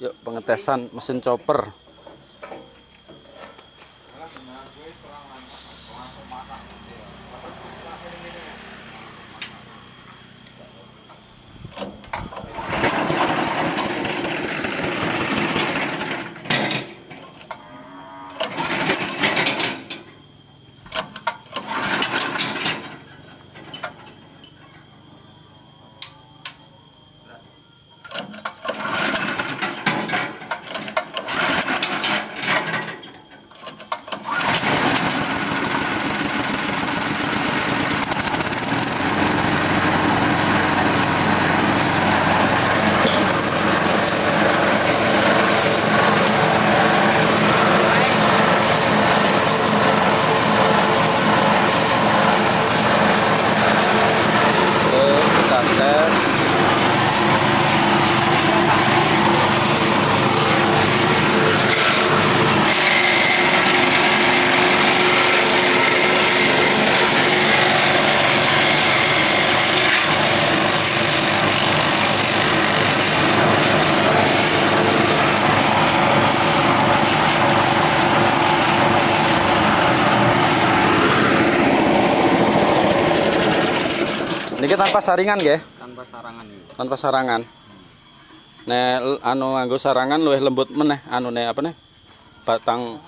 Yuk pengetesan mesin chopper. Niki tanpa saringan nggih? Tanpa sarangan ini. Tanpa sarangan. Nek anu nganggo sarangan luwih lembut meneh anune apa nih? Batang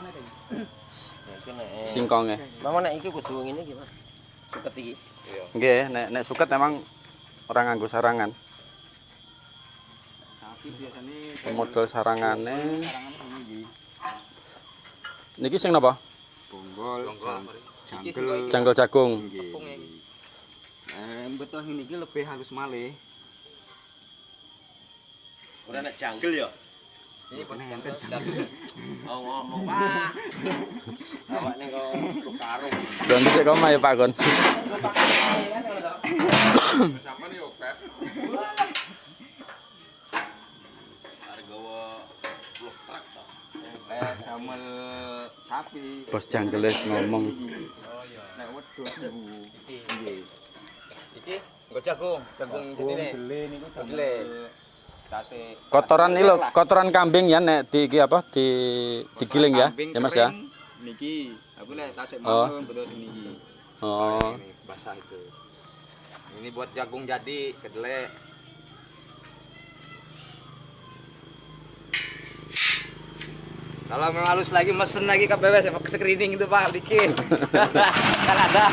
singkonge. Mama nek iki kudu ngene iki, Mas. Suket iki. Nggih, nek suket emang orang nganggo sarangan. Sapi biasanya Model sarangane. sarangan ini. Niki sing napa? Bonggol, Jangkol jagung. Betul ini lebih halus malih. Ora nek janggel ya. Ini ngomong, Pak. Awakne kok karo. Gon sik koma ya Pak Gon. Sampeyan yo, Pep. Argawa 10 truk to. Gamel sapi. Bos janggeles ngomong. Nek wedhus niku. Nggih. Iki nggo jagung jadine. Gele niku Gele. Tase Kotoran iki lho, kotoran kambing ya nek di iki apa digiling ya. Ya Mas ya. Niki, aku lek tasik Oh. mawon betul niki. Oh. ini basah itu. Ini buat jagung jadi kedelai. Kalau mau halus lagi mesen lagi KPW sama screening itu Pak bikin. Kan ada.